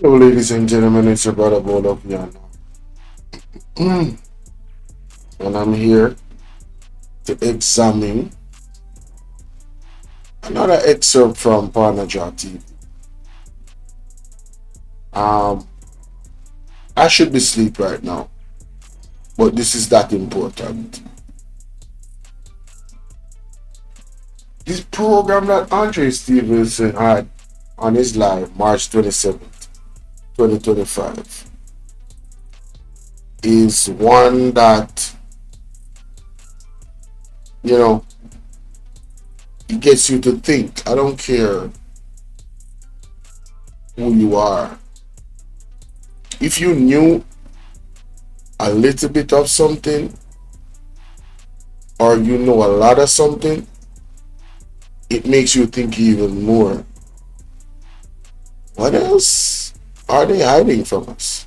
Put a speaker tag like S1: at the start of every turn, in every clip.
S1: Hello, ladies and gentlemen, it's your brother Bolo here now. And I'm here to examine another excerpt from Parnaja TV. Um, I should be asleep right now, but this is that important. This program that Andre Stevenson had on his live March 27th, 2025, is one that, you know, it gets you to think. I don't care who you are. If you knew a little bit of something or you know a lot of something, it makes you think even more. What else are they hiding from us?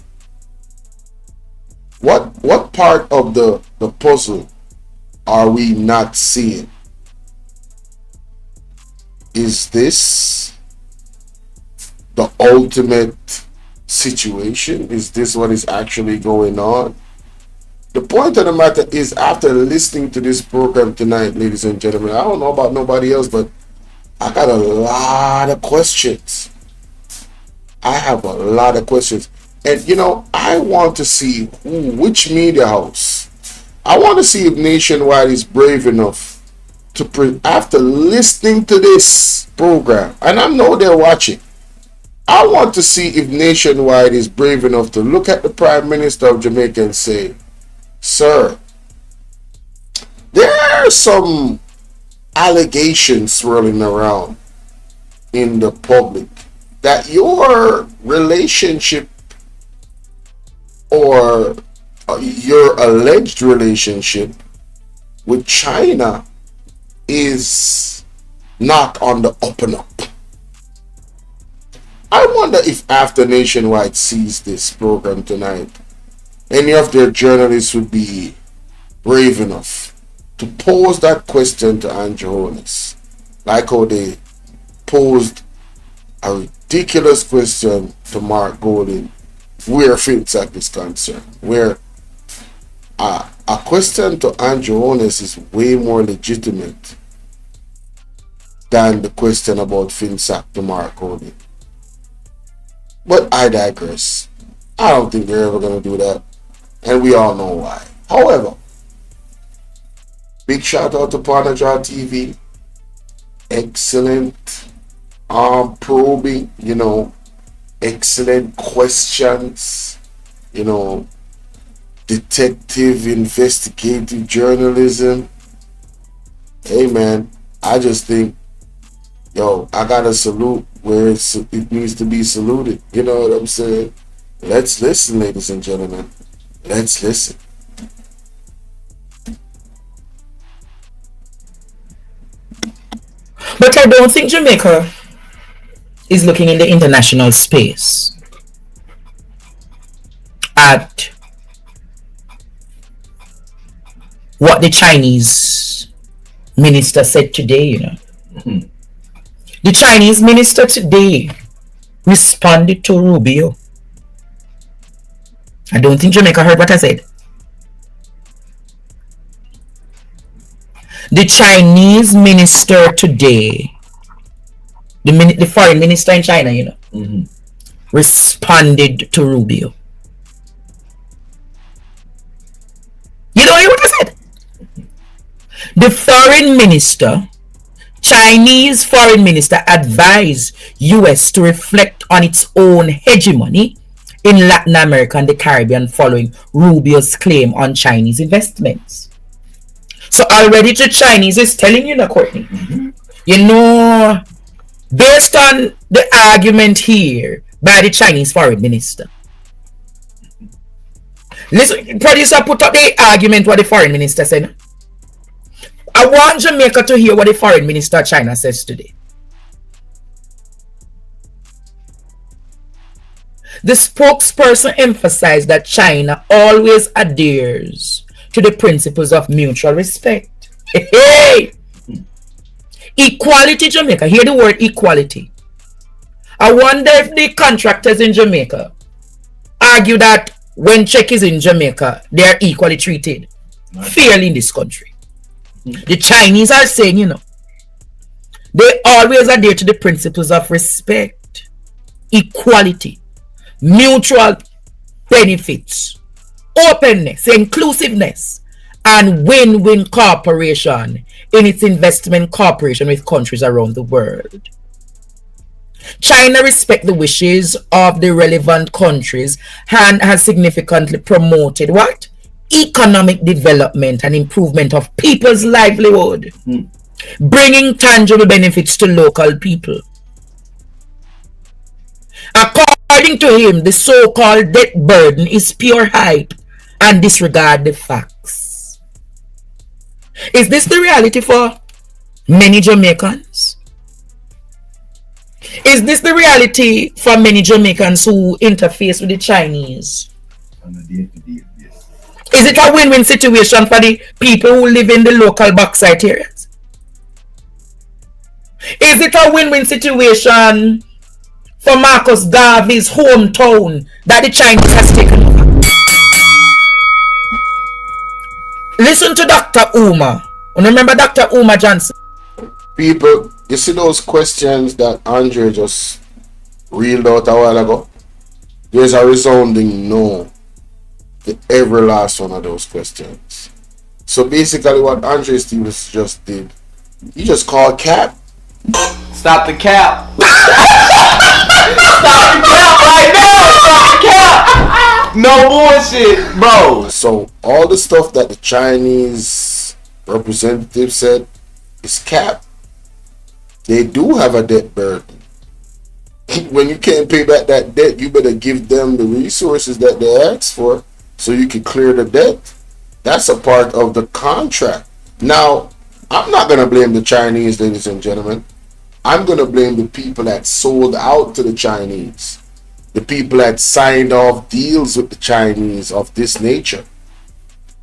S1: What part of the puzzle are we not seeing? Is this the ultimate situation? Is this what is actually going on? The point of the matter is, after listening to this program tonight, ladies and gentlemen, I don't know about nobody else, but I got a lot of questions. I have a lot of questions. And I want to see which media house. I want to see if Nationwide is brave enough to, after listening to this program, and I know they're watching, I want to see if Nationwide is brave enough to look at the Prime Minister of Jamaica and say, "Sir, there are some allegations swirling around in the public that your relationship or your alleged relationship with China is not on the up and up." I wonder if after Nationwide sees this program tonight, any of their journalists would be brave enough to pose that question to Andrew Holness, like how they posed a ridiculous question to Mark Golden where FinTech is concerned, where a question to Andrew Holness is way more legitimate than the question about FinTech to Mark Golden. But I digress. I don't think they're ever going to do that, and we all know why. However, big shout out to Parnaja TV. Excellent probing, excellent questions, detective investigative journalism. Hey man, I just think, I gotta salute where it needs to be saluted. You know what I'm saying? Let's listen, ladies and gentlemen. Let's listen.
S2: But I don't think Jamaica is looking in the international space at what the Chinese minister said today. The Chinese minister today responded to Rubio. I don't think Jamaica heard what I said. The Chinese minister today, the foreign minister in China, responded to Rubio. You know what I said? The foreign minister, Chinese foreign minister, advised US to reflect on its own hegemony in Latin America and the Caribbean following Rubio's claim on Chinese investments. So already the Chinese is telling you, Courtney, based on the argument here by the Chinese foreign minister. Listen, producer, put up the argument what the foreign minister said. I want Jamaica to hear what the foreign minister of China says today. The spokesperson emphasized that China always adheres to the principles of mutual respect. Hey! Equality, Jamaica, hear the word equality, I wonder if the contractors in Jamaica argue that when check is in Jamaica, they are equally treated fairly in this country. The Chinese are saying, they always adhere to the principles of respect, equality, mutual benefits, openness, inclusiveness, and win-win cooperation in its investment cooperation with countries around the world. China respects the wishes of the relevant countries and has significantly promoted what? Economic development and improvement of people's livelihood, bringing tangible benefits to local people. According to him, the so-called debt burden is pure hype and disregard the facts. Is this the reality for many Jamaicans? Is this the reality for many Jamaicans who interface with the Chinese? Is it a win-win situation for the people who live in the local bauxite areas? Is it a win-win situation for Marcus Garvey's hometown that the Chinese has taken over? Listen to Dr. Uma. Remember Dr. Uma Johnson?
S1: People, you see those questions that Andre just reeled out a while ago? There's a resounding no to every last one of those questions. So basically what Andre Stevens just did, he just called cap.
S3: Stop the cap. Stop the cap right now. Stop the cap. No bullshit, bro.
S1: So all the stuff that the Chinese representative said is cap. They do have a debt burden. When you can't pay back that debt, you better give them the resources that they asked for so you can clear the debt. That's a part of the contract. Now, I'm not going to blame the Chinese, ladies and gentlemen. I'm going to blame the people that sold out to the Chinese. The people that signed off deals with the Chinese of this nature,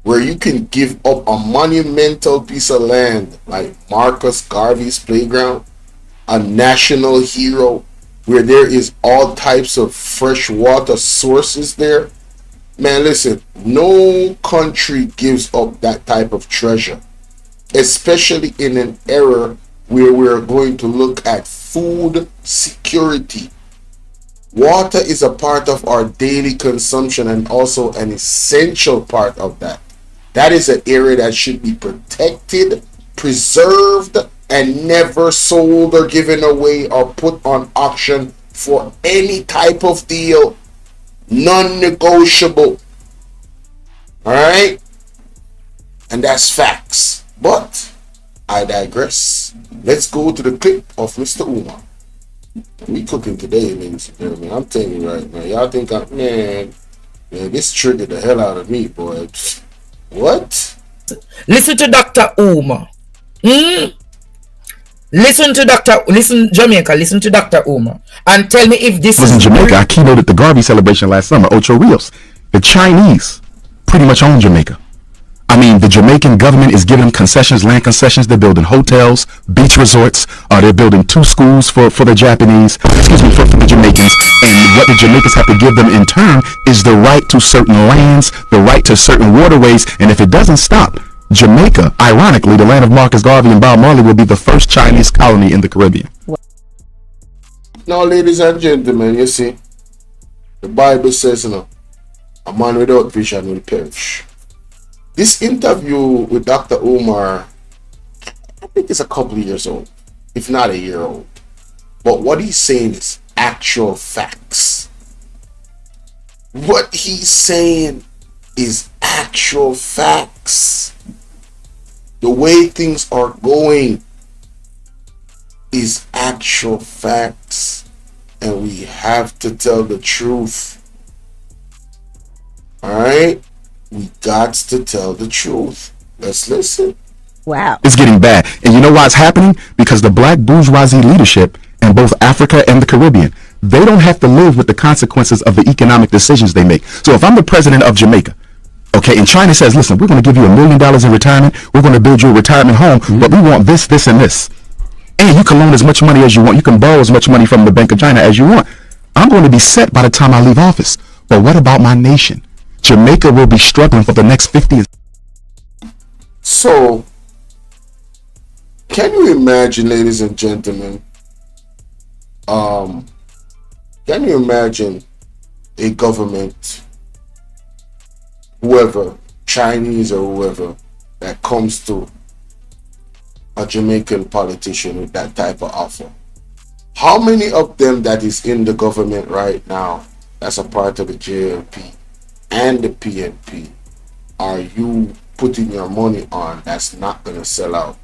S1: where you can give up a monumental piece of land like Marcus Garvey's playground, a national hero, where there is all types of fresh water sources there. Man, listen, no country gives up that type of treasure, especially in an era where we're going to look at food security. Water is a part of our daily consumption and also an essential part of that. That is an area that should be protected, preserved, and never sold or given away or put on auction for any type of deal. Non-negotiable. Alright? And that's facts. But I digress. Let's go to the clip of Mr. Umar. We cooking today, ladies and gentlemen. I'm telling you right now. Y'all think man, this triggered the hell out of me, boy. What?
S2: Listen to Dr. Uma. Listen, Jamaica, listen to Dr. Uma. And tell me if this
S4: was in Jamaica. I keynoted the Garvey celebration last summer, Ocho Rios. The Chinese pretty much own Jamaica. I mean, the Jamaican government is giving them concessions, land concessions. They're building hotels, beach resorts. They're building 2 schools for the Japanese, for the Jamaicans. And what the Jamaicans have to give them in turn is the right to certain lands, the right to certain waterways. And if it doesn't stop, Jamaica, ironically, the land of Marcus Garvey and Bob Marley, will be the first Chinese colony in the Caribbean.
S1: Now, ladies and gentlemen, you see, the Bible says, a man without vision will perish. This interview with Dr. Umar, I think it's a couple of years old, if not a year old. But what he's saying is actual facts. What he's saying is actual facts. The way things are going is actual facts. And we have to tell the truth. Alright? We got to tell the truth. Let's listen.
S4: Wow. It's getting bad. And you know why it's happening? Because the black bourgeoisie leadership in both Africa and the Caribbean, they don't have to live with the consequences of the economic decisions they make. So if I'm the president of Jamaica, okay, and China says, listen, we're going to give you $1 million in retirement. We're going to build you a retirement home, but we want this, this, and this. And you can loan as much money as you want. You can borrow as much money from the Bank of China as you want. I'm going to be set by the time I leave office. But what about my nation? Jamaica will be struggling for the next 50 years.
S1: So, can you imagine, ladies and gentlemen, can you imagine a government, whoever, Chinese or whoever, that comes to a Jamaican politician with that type of offer? How many of them that is in the government right now, that's a part of the JLP and the PNP, are you putting your money on that's not going to sell out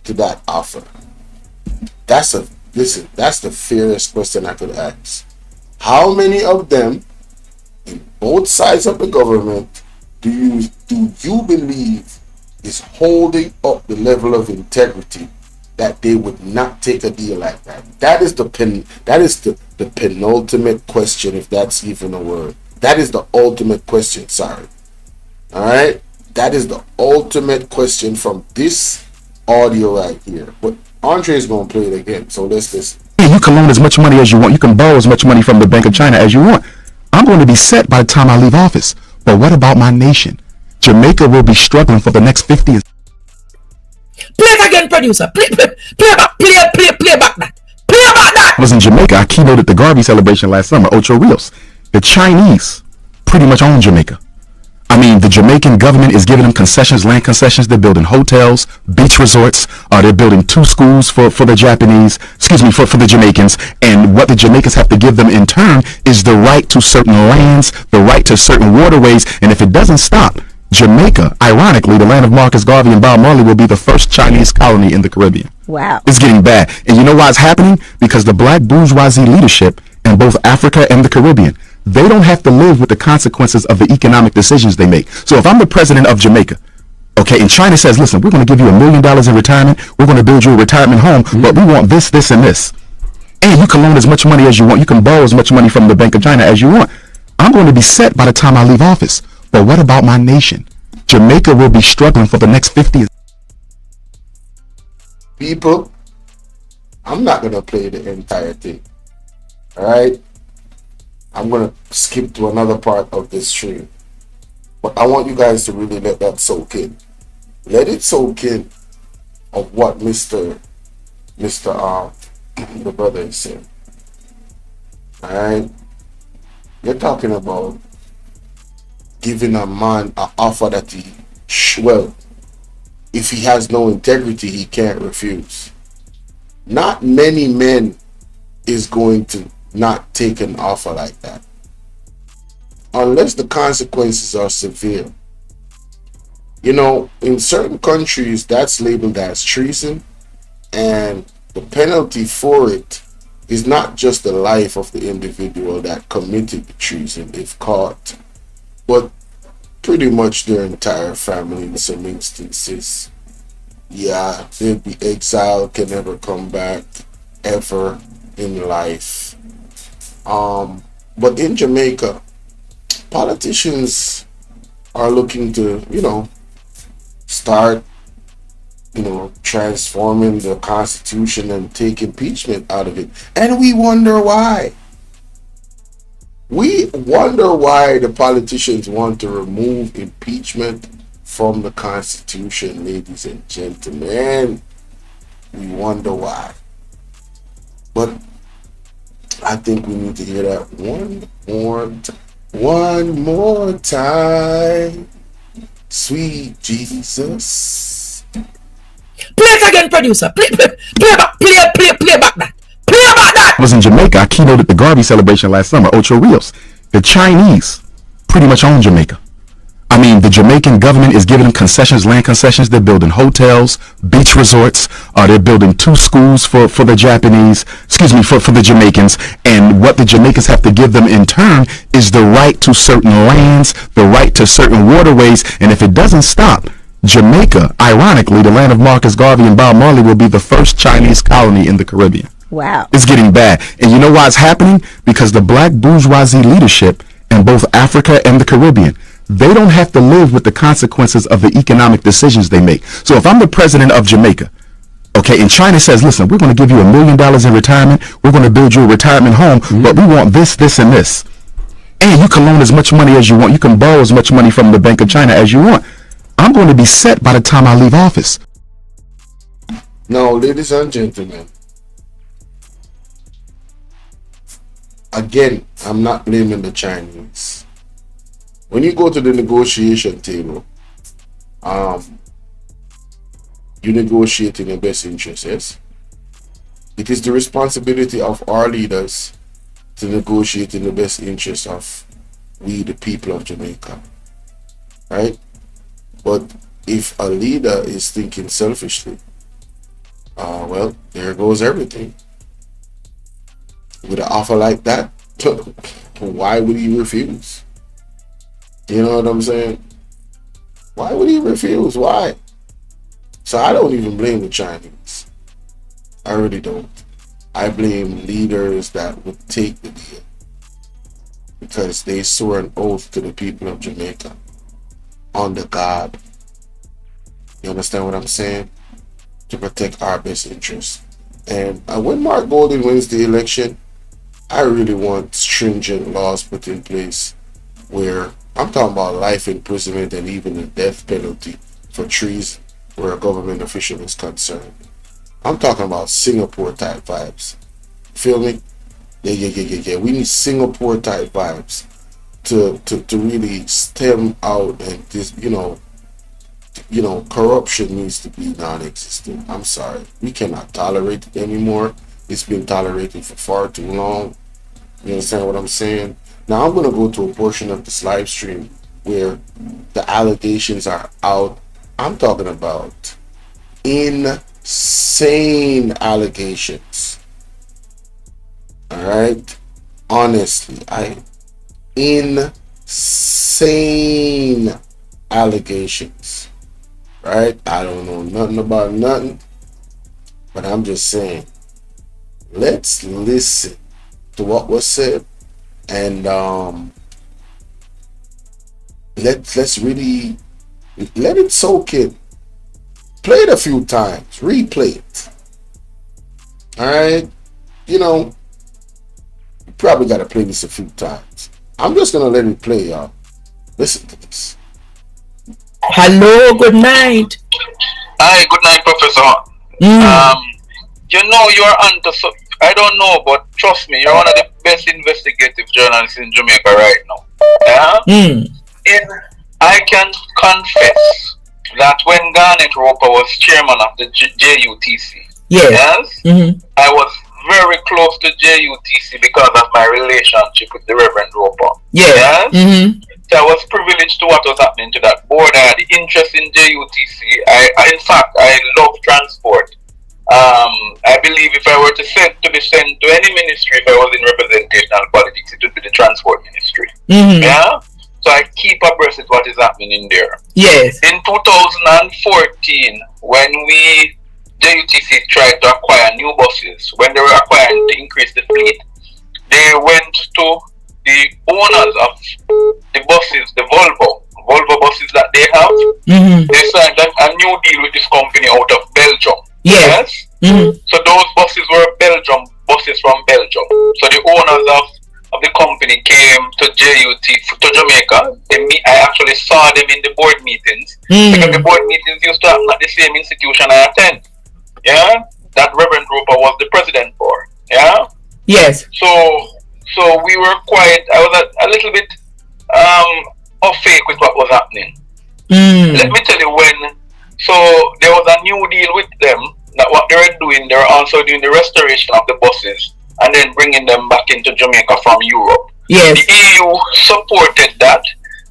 S1: to that offer? That's the fairest question I could ask. How many of them in both sides of the government do you believe is holding up the level of integrity that they would not take a deal like that? That is the penultimate question, if that's even a word. That is the ultimate question, sorry. Alright? That is the ultimate question from this audio right here. But Andre is going to play it again, so let's listen.
S4: You can loan as much money as you want. You can borrow as much money from the Bank of China as you want. I'm going to be set by the time I leave office. But what about my nation? Jamaica will be struggling for the next 50 years.
S2: Play it again, producer. Play back that. Play back that.
S4: I was in Jamaica. I keynoted the Garvey celebration last summer, Ocho Rios. The Chinese pretty much own Jamaica. I mean, the Jamaican government is giving them concessions, land concessions. They're building hotels, beach resorts. They're building 2 schools for the Japanese, for the Jamaicans. And what the Jamaicans have to give them in turn is the right to certain lands, the right to certain waterways. And if it doesn't stop, Jamaica, ironically, the land of Marcus Garvey and Bob Marley, will be the first Chinese colony in the Caribbean.
S5: Wow.
S4: It's getting bad. And you know why it's happening? Because the black bourgeoisie leadership in both Africa and the Caribbean, they don't have to live with the consequences of the economic decisions they make. So if I'm the president of Jamaica, okay, and China says, listen, we're going to give you $1 million in retirement, we're going to build you a retirement home, but we want this, this, and this. And you can loan as much money as you want. You can borrow as much money from the Bank of China as you want. I'm going to be set by the time I leave office. But what about my nation? Jamaica will be struggling for the next 50 years.
S1: People, I'm not going to play the entire thing. Alright? I'm going to skip to another part of this stream. But I want you guys to really let that soak in. Let it soak in of what Mr. The brother is saying. Alright? You're talking about giving a man an offer that if he has no integrity, he can't refuse. Not many men is going to not take an offer like that, unless the consequences are severe. You know, in certain countries, that's labeled as treason, and the penalty for it is not just the life of the individual that committed the treason if caught, but pretty much their entire family in some instances. Yeah, they'll be exiled, can never come back ever in life. But in Jamaica, politicians are looking to, start, transforming the Constitution and take impeachment out of it. And we wonder why. We wonder why the politicians want to remove impeachment from the Constitution, ladies and gentlemen. We wonder why. But I think we need to hear that one more time. Sweet Jesus.
S2: Play it again, producer. Play back that. Play back that.
S4: I was in Jamaica. I keynoted the Garvey celebration last summer, Ocho Rios. The Chinese pretty much own Jamaica. I mean, the Jamaican government is giving them concessions, land concessions. They're building hotels, beach resorts. They're building 2 schools for the Japanese, for the Jamaicans. And what the Jamaicans have to give them in turn is the right to certain lands, the right to certain waterways. And if it doesn't stop, Jamaica, ironically, the land of Marcus Garvey and Bob Marley, will be the first Chinese colony in the Caribbean.
S5: Wow.
S4: It's getting bad. And you know why it's happening? Because the black bourgeoisie leadership in both Africa and the Caribbean, they don't have to live with the consequences of the economic decisions they make. So if I'm the president of Jamaica, Okay, and China says, listen, we're going to give you $1 million in retirement. We're going to build you a retirement home, but we want this, this, and this. And you can loan as much money as you want. You can borrow as much money from the Bank of China as you want. I'm going to be set by the time I leave office.
S1: Now, ladies and gentlemen, again, I'm not blaming the Chinese. When you go to the negotiation table, you negotiate in your best interest, yes? It is the responsibility of our leaders to negotiate in the best interest of we, the people of Jamaica, right? But if a leader is thinking selfishly, well, there goes everything. With an offer like that, why would he refuse? You know what I'm saying? Why would he refuse? Why? So I don't even blame the Chinese. I really don't. I blame leaders that would take the deal because they swore an oath to the people of Jamaica under God. You understand what I'm saying? To protect our best interests. And when Mark Golden wins the election, I really want stringent laws put in place where I'm talking about life imprisonment and even the death penalty for treason where a government official is concerned. I'm talking about Singapore type vibes. Feel me? Yeah. We need Singapore type vibes to really stem out, and this, corruption needs to be non-existent. I'm sorry. We cannot tolerate it anymore. It's been tolerated for far too long. You understand what I'm saying? Now I'm gonna go to a portion of this live stream where the allegations are out. I'm talking about insane allegations. Alright? Honestly, insane allegations. Right? I don't know nothing about nothing, but I'm just saying, let's listen to what was said, and let's really let it soak in. Play it a few times, replay it. Alright? You probably gotta play this a few times. I'm just gonna let it play, y'all. Listen to this.
S2: Hello, good night.
S5: Hi, good night, Professor. You're onto so. I don't know, but trust me, you're one of the best investigative journalists in Jamaica right now. Yeah? I can confess that when Garnet Roper was chairman of the JUTC, yes, I was very close to JUTC because of my relationship with the Reverend Roper. Yes? So I was privileged to what was happening to that board. I had interest in JUTC. In fact, I love transport. I believe if I were to be sent to any ministry, if I was in representational politics, it would be the transport ministry. Yeah? So I keep abreast with what is happening in there.
S2: Yes.
S5: In 2014, when JUTC tried to acquire new buses, when they were acquiring to increase the fleet, they went to the owners of the buses, the Volvo buses that they have. They signed a new deal with this company out of Belgium. Yes. So those buses were buses from Belgium. So the owners of the company came to Jamaica. I actually saw them in the board meetings because the board meetings used to happen at the same institution I attend. Yeah, that Reverend Roper was the president for. Yeah.
S2: Yes.
S5: So we were quite. I was a little bit off fake with what was happening. Let me tell you when. So there was a new deal with them that what they were doing, they were also doing the restoration of the buses and then bringing them back into Jamaica from Europe.
S2: Yes.
S5: The EU supported that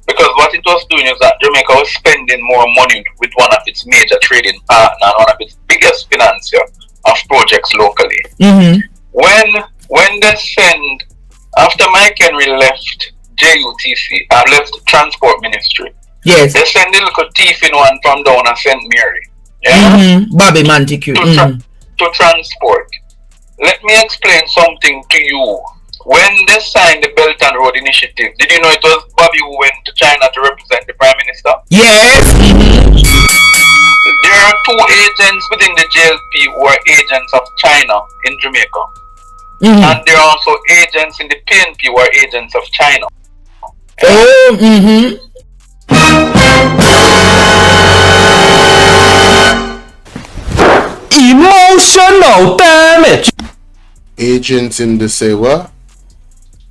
S5: because what it was doing is that Jamaica was spending more money with one of its major trading partners and one of its biggest financier of projects locally. When they send, after Mike Henry left JUTC, left the Transport Ministry,
S2: yes,
S5: they send a little thief in one from down at St. Mary. Yeah?
S2: Bobby Montague.
S5: To transport. Let me explain something to you. When they signed the Belt and Road Initiative, did you know it was Bobby who went to China to represent the Prime Minister?
S2: Yes.
S5: There are two agents within the JLP who are agents of China in Jamaica.
S2: Mm-hmm.
S5: And there are also agents in the PNP who are agents of China.
S2: Oh, mm-hmm.
S3: Emotional damage.
S1: Agents in the say what?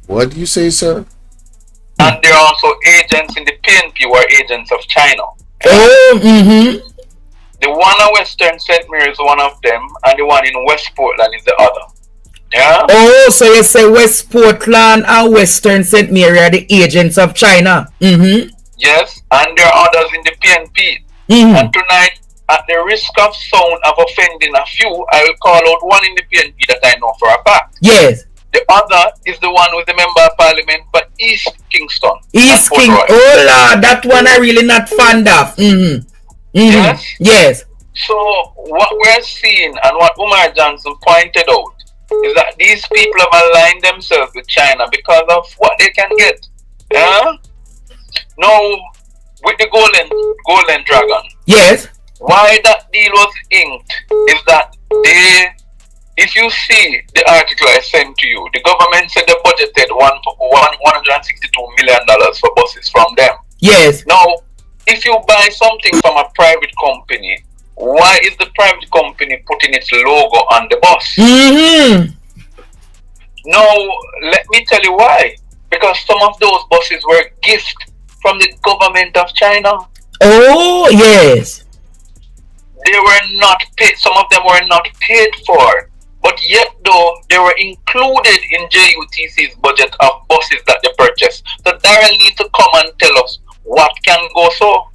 S1: What do you say, sir?
S5: And there are also agents in the PNP who are agents of China.
S2: Oh, mm-hmm.
S5: The one in Western St. Mary is one of them, and the one in West Portland is the other. Yeah?
S2: Oh, so you say West Portland and Western St. Mary are the agents of China. Mm-hmm.
S5: Yes, and there are others in the PNP.
S2: Mm-hmm.
S5: And tonight, at the risk of sound of offending a few, I will call out one in the PNP that I know for a fact.
S2: Yes.
S5: The other is the one with the Member of Parliament for East Kingston.
S2: East King. Oh, Lord, that one I really not fond of. Mm-hmm. Mm-hmm.
S5: Yes?
S2: Yes.
S5: So, what we're seeing and what Umar Johnson pointed out is that these people have aligned themselves with China because of what they can get. Yeah? Now, with the Golden Dragon,
S2: Yes.
S5: why that deal was inked is that if you see the article I sent to you, the government said they budgeted $162 million for buses from them.
S2: Yes.
S5: Now, if you buy something from a private company, why is the private company putting its logo on the bus?
S2: Mm-hmm.
S5: Now, let me tell you why. Because some of those buses were gifts from the government of China.
S2: Oh, yes.
S5: They were not paid, some of them were not paid for. But yet, though, they were included in JUTC's budget of buses that they purchased. So Darren needs to come and tell us what can go so.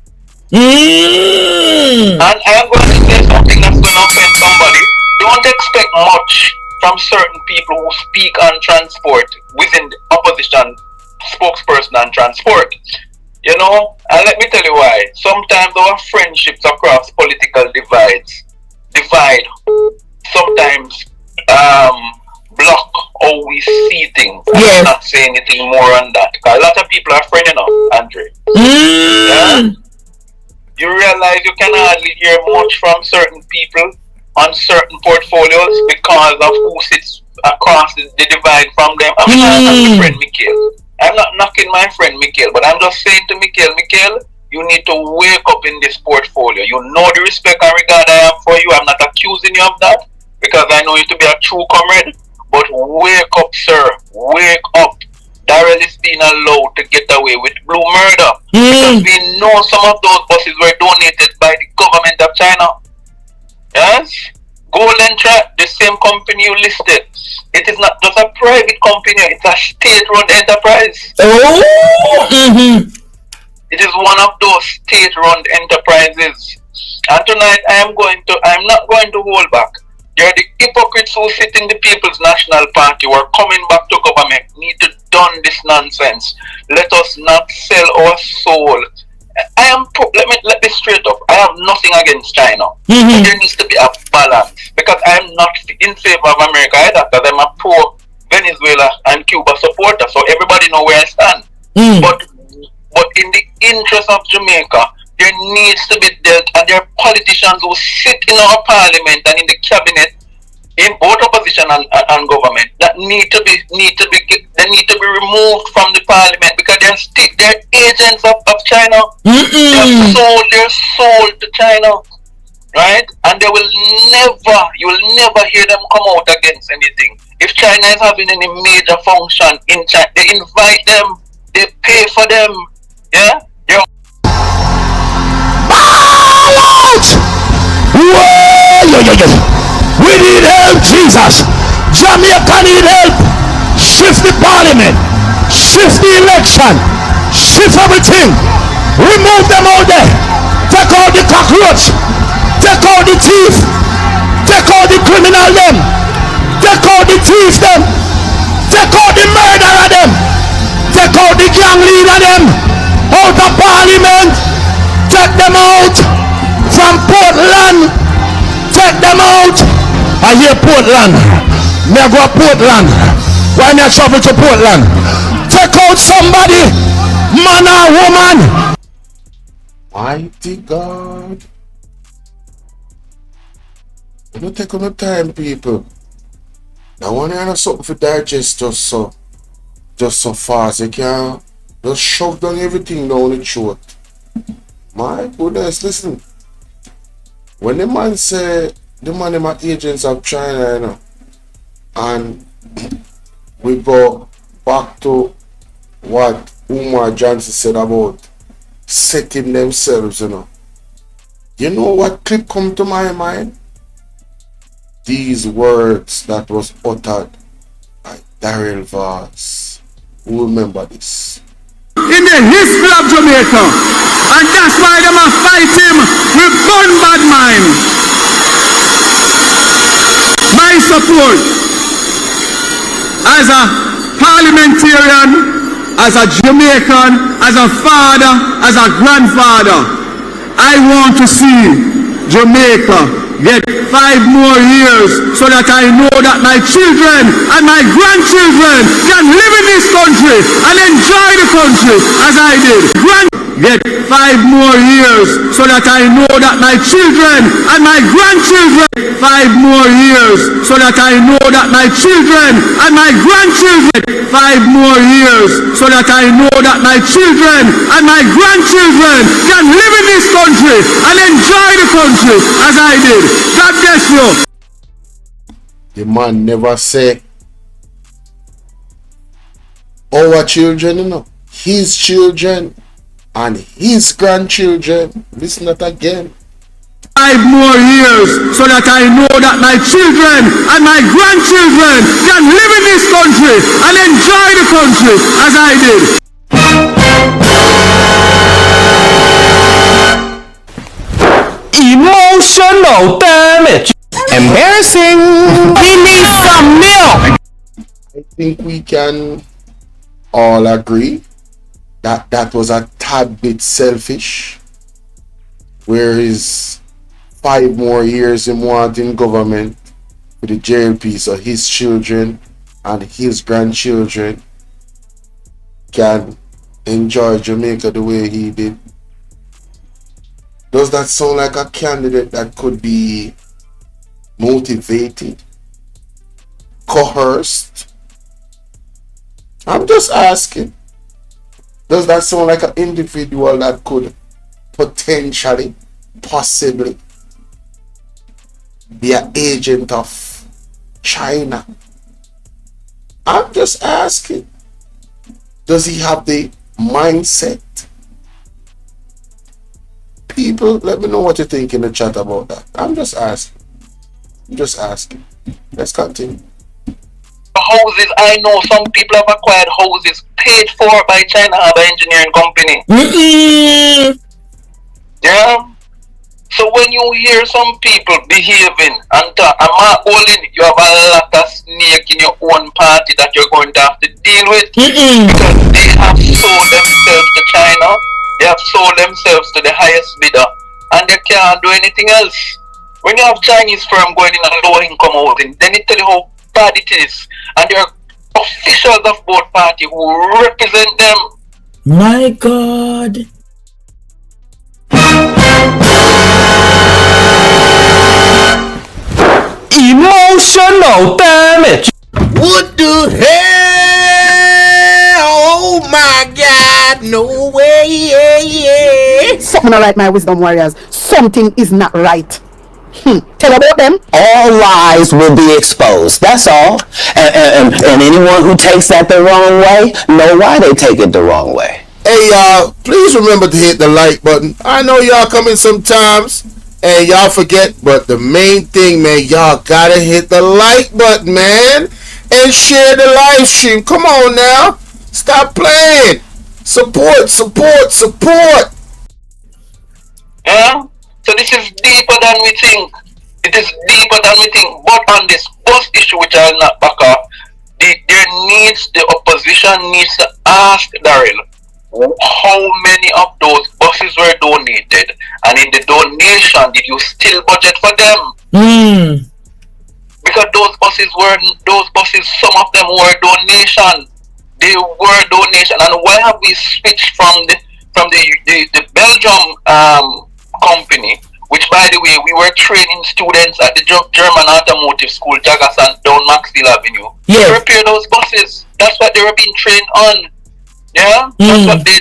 S2: Mm.
S5: And I am going to say something that's going to offend somebody. Don't expect much from certain people who speak on transport within the opposition spokesperson on transport. You know, and let me tell you why. Sometimes our friendships across political divide sometimes block how we see things.
S2: Yes.
S5: I'm not saying anything more on that. Because a lot of people are friendly enough, Andre.
S2: Mm.
S5: Yeah? You realize you can hardly hear much from certain people on certain portfolios because of who sits across the divide from them. I'm not my friend Mikhail. I'm not knocking my friend Mikhail, but I'm just saying to Mikhail, you need to wake up in this portfolio. You know the respect and regard I have for you. I'm not accusing you of that because I know you to be a true comrade. But wake up, sir. Wake up. Darrell is being allowed to get away with blue murder. Because we know some of those buses were donated by the government of China. Yes? Golden Track, the same company you listed. It is not just a private company, it's a state-run enterprise.
S2: Oh! Mm-hmm.
S5: It is one of those state-run enterprises. And tonight I'm not going to hold back. There are the hypocrites who sit in the People's National Party who are coming back to government need to done this nonsense. Let us not sell our soul. Let me straight up. I have nothing against China.
S2: Mm-hmm.
S5: But there needs to be a balance because I am not in favor of America either because I'm a pro Venezuela and Cuba supporter. So everybody know where I stand.
S2: Mm.
S5: But in the interest of Jamaica, there needs to be dealt, and there are politicians who sit in our parliament and in the cabinet, in both opposition and government, that need to be removed from the parliament because they're agents of China. They're sold to China, right? And you will never hear them come out against anything. If China is having any major function in China, they invite them, they pay for them, yeah.
S4: We need help, Jesus. Jamaica need help. Shift the parliament. Shift the election. Shift everything. Remove them out there. Take out the cockroach. Take out the thief. Take out the criminal them. Take out the thief them. Take out the murderer them. Take out the gang leader them. Out of parliament. Take them out from Portland. Take them out. I hear Portland. Me I go to Portland. Why me I travel to Portland? Take out somebody, man or woman.
S1: Mighty God. Don't take on the time, people. I want to have something for digest just so fast. You can't just shove down everything down the throat. My goodness, listen. When the man say the man them are agents of China, you know, and we go back to what Umar Johnson said about setting themselves, you know. You know what clip come to my mind? These words that was uttered by Daryl Vaz. Who remember this?
S6: In the history of Jamaica, and that's why them a fight him with gun bad mind. My support as a parliamentarian, as a Jamaican, as a father, as a grandfather, I want to see Jamaica get 5 more years so that I know that my children and my grandchildren can live in this country and enjoy the country as I did. Get 5 more years so that I know that my children and my grandchildren 5 more years so that I know that my children and my grandchildren 5 more years so that I know that my children and my grandchildren can live in this country and enjoy the country as I did. God bless you.
S1: The man never say our children, you know, his children and his grandchildren. Listen that again.
S6: 5 more years so that I know that my children and my grandchildren can live in this country and enjoy the country as I did.
S3: Emotional damage. Embarrassing. We need some milk.
S1: I think we can all agree that that was a tad bit selfish. Whereas 5 more years in wanting government for the JLP so his children and his grandchildren can enjoy Jamaica the way he did. Does that sound like a candidate that could be motivated, coerced? I'm just asking. Does that sound like an individual that could potentially, possibly be an agent of China? I'm just asking. Does he have the mindset? People, let me know what you think in the chat about that. I'm just asking. Let's continue.
S5: Houses, I know some people have acquired houses paid for by China Harbour Engineering Company. Yeah. So when you hear some people behaving and talk, you have a lot of snake in your own party that you're going to have to deal with because they have sold themselves to China. They have sold themselves to the highest bidder, and they can't do anything else. When you have Chinese firm going in a low income housing, then it tell you how bad it is, and there are officials of both parties who represent them.
S2: My God.
S3: Emotional damage.
S7: What the hell? Oh my God, no way, yeah.
S8: Something not right, my wisdom warriors. Something is not right. Tell about them.
S7: All lies will be exposed, that's all. And anyone who takes that the wrong way, know why they take it the wrong way.
S1: Hey y'all, please remember to hit the like button. I know y'all come in sometimes and y'all forget, but the main thing, man, y'all gotta hit the like button, man, and share the live stream. Come on now, stop playing. Support.
S5: Yeah? So this is deeper than we think. It is deeper than we think. But on this bus issue, which I'll not back up, the opposition needs to ask Daryl how many of those buses were donated, and in the donation, did you still budget for them? Because those buses, some of them were donation. They were donation, and why have we switched from the Belgium company, which by the way, we were training students at the German Automotive School, Jagasan, down Maxfield Avenue.
S2: Yeah.
S5: To repair those buses. That's what they were being trained on. Yeah? That's what they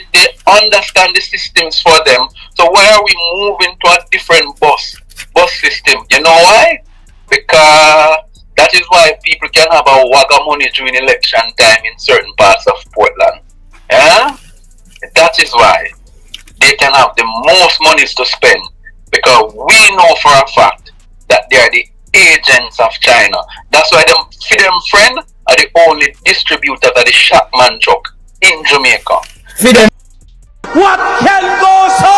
S5: understand the systems for them. So why are we moving to a different bus system? You know why? Because that is why people can have a wag of money during election time in certain parts of Portland. Yeah? That is why they can have the most monies to spend. Because we know for a fact that they are the agents of China. That's why them friend are the only distributors of the Shackman truck in Jamaica.
S6: What can go so?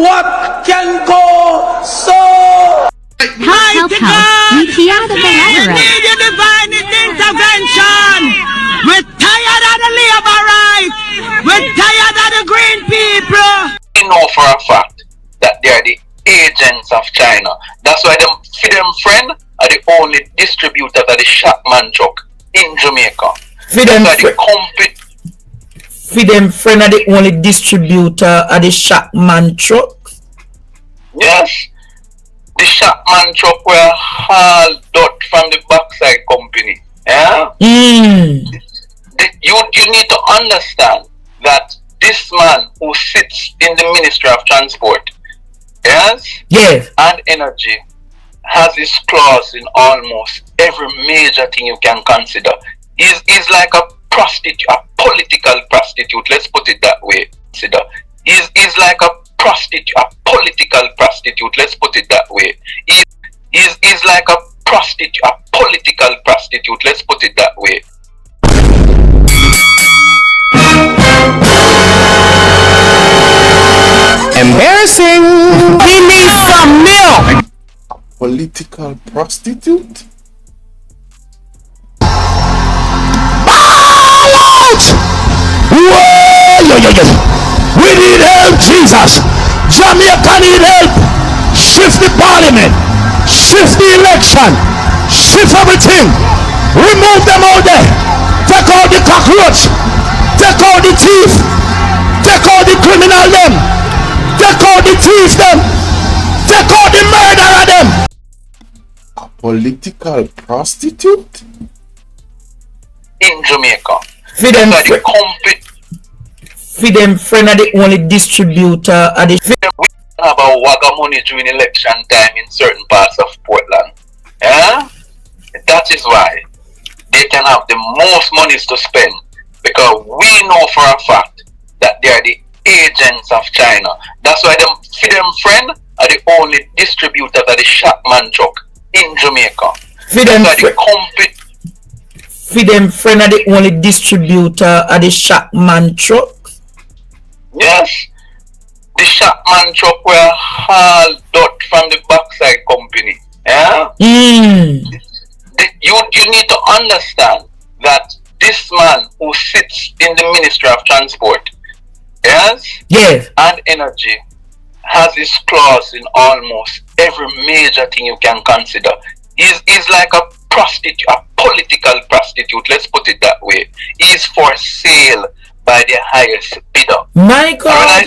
S6: What can go so?
S9: Help, help, help. We hear the
S6: We need your divine intervention. We're tired of the labor rights. We're tired of the green people.
S5: We know for a fact that they are the agents of China. That's why them friend are the only distributors of the Shackman truck in Jamaica. Them
S2: friend are the only distributor of the Shackman truck.
S5: Yes. The Shackman truck were hauled out from the backside company. Yeah?
S2: Mm.
S5: You need to understand that this man who sits in the Ministry of Transport, yes, and Energy, has his clause in almost every major thing you can consider. He's like a prostitute, a political prostitute. Let's put it that way. He's like a prostitute, a political prostitute. Let's put it that way. He's like a prostitute, a political prostitute. Let's put it that way.
S7: Embarrassing. We need some milk.
S1: Political prostitute?
S4: We need help, Jesus. Jamaica need help. Shift the parliament. Shift the election. Shift everything. Remove them all there. Take out the cockroach. Take out the thief. Take out the criminal them. Take out the thief them. Take out the murderer them.
S1: A political prostitute?
S5: In Jamaica.
S2: For them friend are the only distributor of the
S5: we have a wag of money during election time in certain parts of Portland. Yeah? That is why they can have the most monies to spend. Because we know for a fact that they are the agents of China. That's why them friend are the only distributors of the Shackman truck in Jamaica.
S2: For them friend are the only distributor of the Shackman truck.
S5: Yes. The Shackman truck were hauled out from the backside company. Yeah?
S2: Mm.
S5: You need to understand that this man who sits in the Ministry of Transport, yes, and Energy, has his clause in almost every major thing you can consider. He's like a prostitute, a political prostitute. Let's put it that way. He's for sale by the highest bidder.
S2: My God.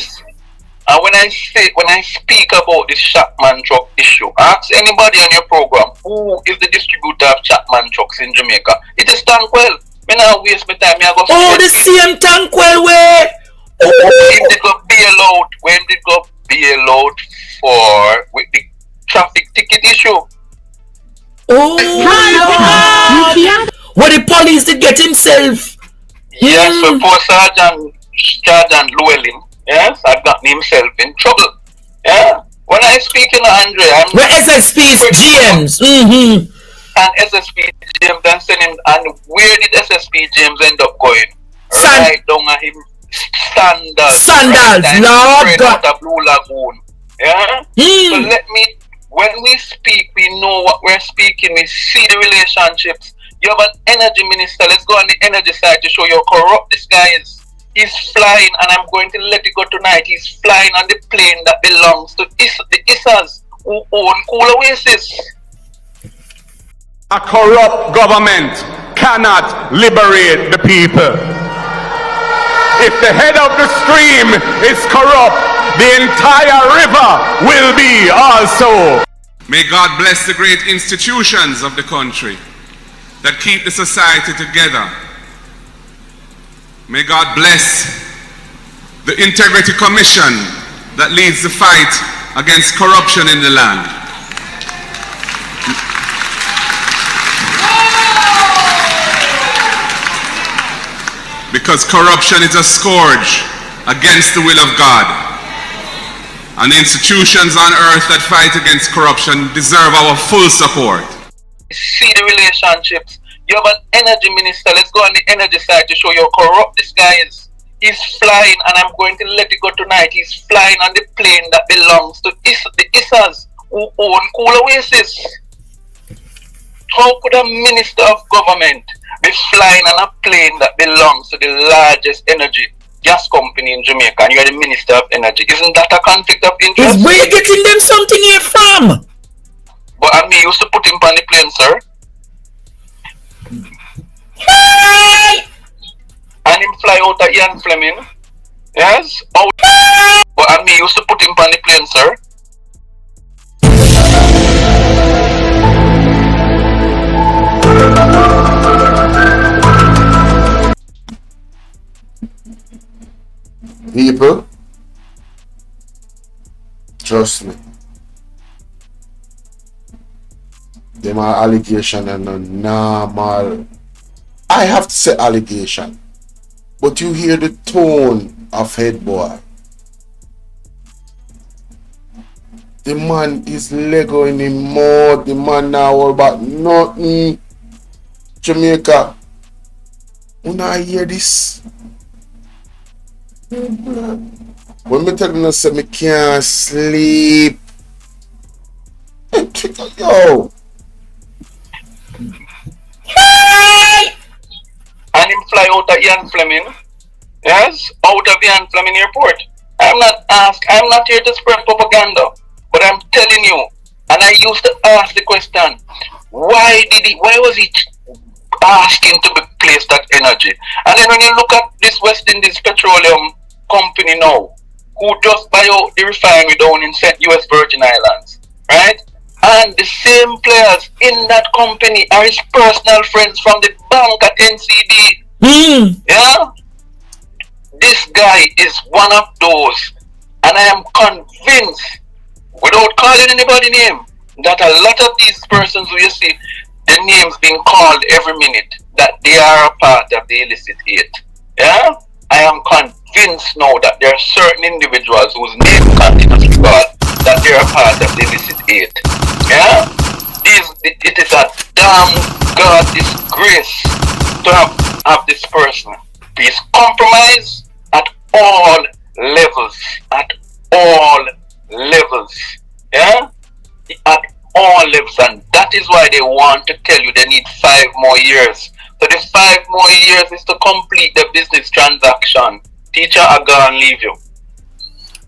S5: And when I speak about this Shackman truck issue, ask anybody on your program who is the distributor of Shackman trucks in Jamaica. It is Tankwell. Me now waste my time.
S2: The same Tankwell way.
S5: When did go bail out? When did go bail out for with the traffic ticket issue?
S2: What the police did get himself.
S5: Yes, so poor Sergeant Llewellyn, yes, I've gotten himself in trouble. Yeah. When I speak in Andre, I'm
S2: SSP's James. Mm-hmm.
S5: And SSP James and send him, and where did SSP James end up going? Right down at him Sandals,
S2: Lord God.
S5: Out of Blue Lagoon. Yeah? So when we speak, we know what we're speaking, we see the relationships. You have an energy minister. Let's go on the energy side to show you how corrupt this guy is. He's flying, and I'm going to let it go tonight. He's flying on the plane that belongs to the Issas who own Cool Oasis.
S6: A corrupt government cannot liberate the people. If the head of the stream is corrupt, the entire river will be also. May God bless the great institutions of the country that keep the society together. May God bless the Integrity Commission that leads the fight against corruption in the land. Because corruption is a scourge against the will of God. And the institutions on earth that fight against corruption deserve our full support.
S5: See the relationships. You have an energy minister. Let's go on the energy side to show you how corrupt this guy is. He's flying, and I'm going to let it go tonight. He's flying on the plane that belongs to the Isas who own Cool Oasis. How could a minister of government be flying on a plane that belongs to the largest energy gas company in Jamaica, and you're the Minister of Energy? Isn't that a conflict of interest?
S2: Is where you getting them something here from?
S5: But I mean, used to put him on the plane, sir.
S2: Hey!
S5: And him fly out at Ian Fleming. Yes? Out. But I mean, used to put him on the plane, sir.
S1: People, trust me, them are allegation and a normal. I have to say allegation, but you hear the tone of head boy. The man is Lego in the mud. The man now all about nothing. Jamaica, when I hear this, when me tell you say me can't sleep, yo.
S2: Hey!
S5: And him fly out at Ian Fleming. Yes? Out of Ian Fleming Airport. I'm not here to spread propaganda. But I'm telling you, and I used to ask the question, why was he asking to be placed at energy? And then when you look at this West Indies Petroleum company now, who just buy out the refinery down in US Virgin Islands, right? And the same players in that company are his personal friends from the bank at NCB. Yeah? This guy is one of those, and I am convinced, without calling anybody name, that a lot of these persons who you see, their names being called every minute, that they are a part of the illicit eight. Yeah? I am convinced now that there are certain individuals whose name continues to be called, that they are a part of the illicit eight. Yeah? It is a damn God disgrace to have this person. Please compromise at all levels. At all levels. Yeah? At all levels. And that is why they want to tell you they need 5 more years. So the 5 more years is to complete the business transaction. Teacher, I go and leave you.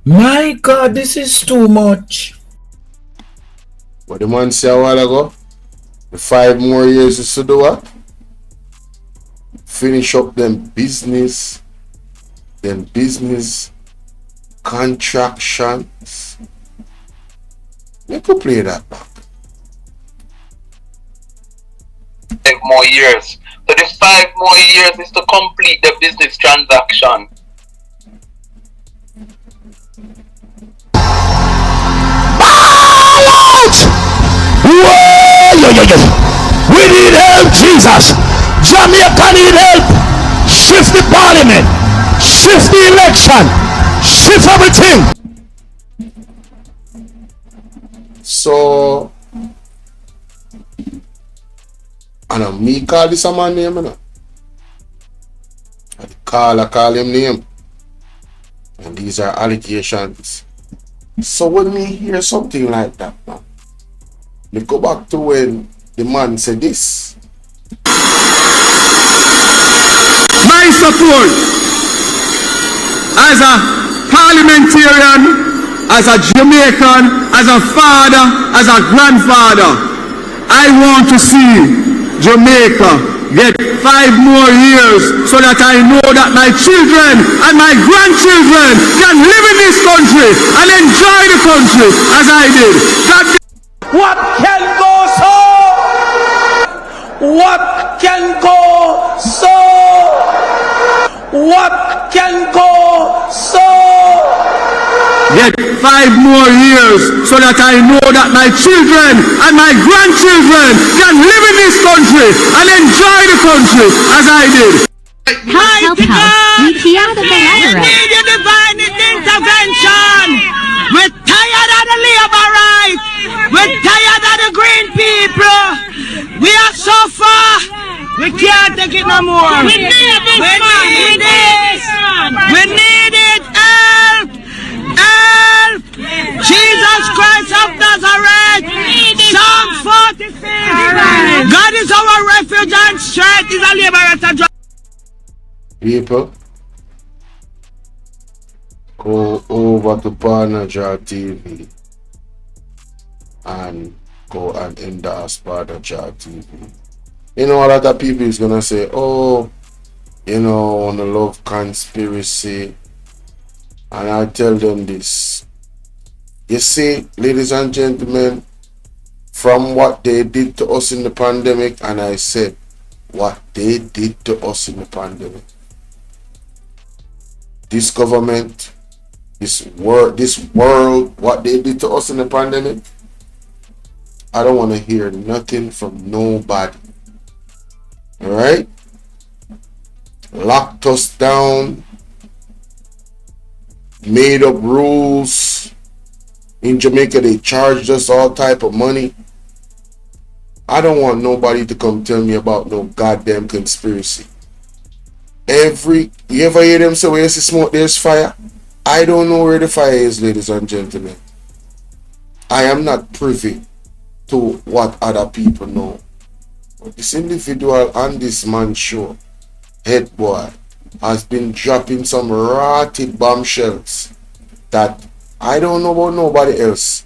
S2: My God, this is too much.
S1: What the man said a while ago, the 5 more years is to do what? Finish up them business contractions. We could play that back.
S5: 5 more years. So the 5 more years is to complete the business transaction.
S4: We need help, Jesus. Jamaica need help. Shift the parliament. Shift the election. Shift everything.
S1: So, and me call this a man name, you know. I call him name. And these are allegations. So when we hear something like that, man, we go back to when the man said this.
S6: My support as a parliamentarian, as a Jamaican, as a father, as a grandfather, I want to see Jamaica get 5 more years so that I know that my children and my grandchildren can live in this country and enjoy the country as I did.
S3: What can go so? What can go so? What can go so?
S6: Get 5 more years so that I know that my children and my grandchildren can live in this country and enjoy the country as I did.
S9: Help, help, help. We hear the
S3: We need your divine intervention. We're tired of the labor rights. We're tired of the green people. We are so far. We can't take it no more. We need this. We need this. We need it. Help. Help. Jesus Christ of Nazareth. Psalm 46. God is our refuge and strength. Is a liberator.
S1: People, go over to Panaja TV and go and endorse Panaja TV. You know, a lot of people is gonna say, oh, you know, on the love conspiracy. And I tell them this. You see, ladies and gentlemen, from what they did to us in the pandemic, and I said, what they did to us in the pandemic. This government, this world, what they did to us in the pandemic, I don't want to hear nothing from nobody. Alright? Locked us down, made up rules. In Jamaica, they charged us all type of money. I don't want nobody to come tell me about no goddamn conspiracy. You ever hear them say, where you see smoke, there's fire? I don't know where the fire is, ladies and gentlemen. I am not privy to what other people know. But this individual on this man's show, Head Boy, has been dropping some rotted bombshells that I don't know about nobody else.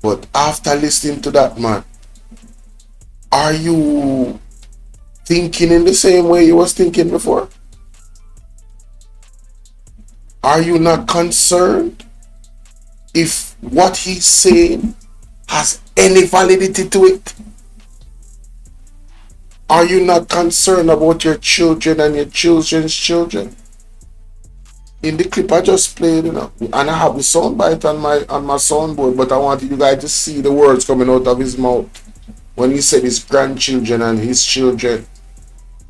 S1: But after listening to that man, are you thinking in the same way you was thinking before? Are you not concerned if what he's saying has any validity to it? Are you not concerned about your children and your children's children? In the clip I just played, you know, and I have the soundbite on my soundboard, but I wanted you guys to see the words coming out of his mouth when he said his grandchildren and his children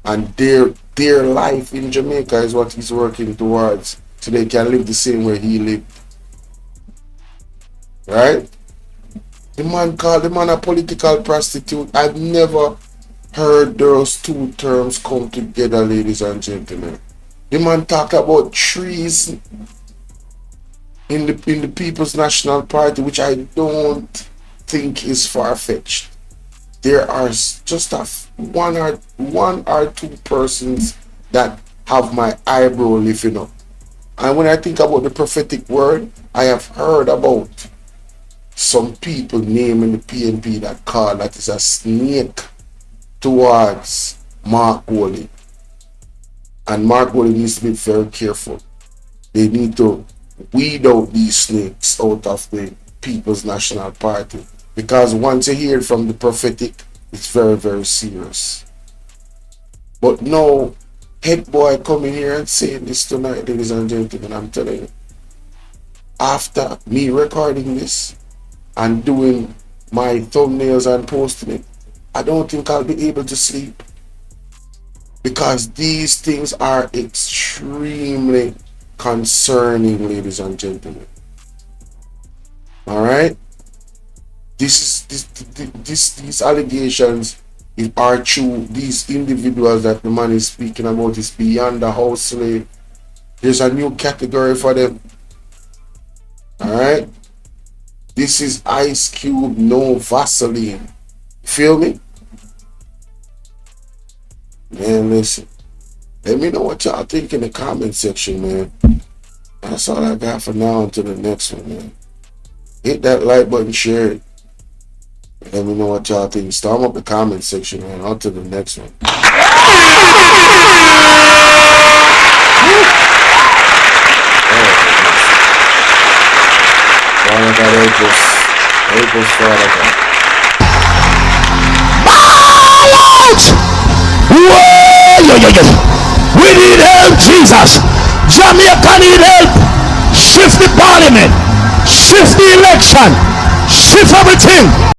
S1: and their life in Jamaica is what he's working towards, so they can live the same way he lived. Right? The man called the man a political prostitute. I've never heard those two terms come together, ladies and gentlemen. The man talked about treason in the People's National Party, which I don't think is far-fetched. There are just one or two persons that have my eyebrow lifting up. And when I think about the prophetic word, I have heard about some people naming the PNP that call that is a snake towards Mark Woolley. And Mark Woolley needs to be very careful. They need to weed out these snakes out of the People's National Party. Because once you hear from the prophetic, it's very, very serious. But no, Head Boy coming here and saying this tonight, ladies and gentlemen, I'm telling you. After me recording this and doing my thumbnails and posting it, I don't think I'll be able to sleep. Because these things are extremely concerning, ladies and gentlemen. Alright? These allegations are true. These individuals that the man is speaking about is beyond the house slave. There's a new category for them. Alright? This is Ice Cube, no Vaseline. Feel me? Man, listen. Let me know what y'all think in the comment section, man. That's all I got for now until the next one, man. Hit that like button, share it. Let me know what y'all think. Storm up the comment section, man. On to the next one.
S10: We need help, Jesus. Jamaica need help. Shift the parliament. Shift the election. Shift everything.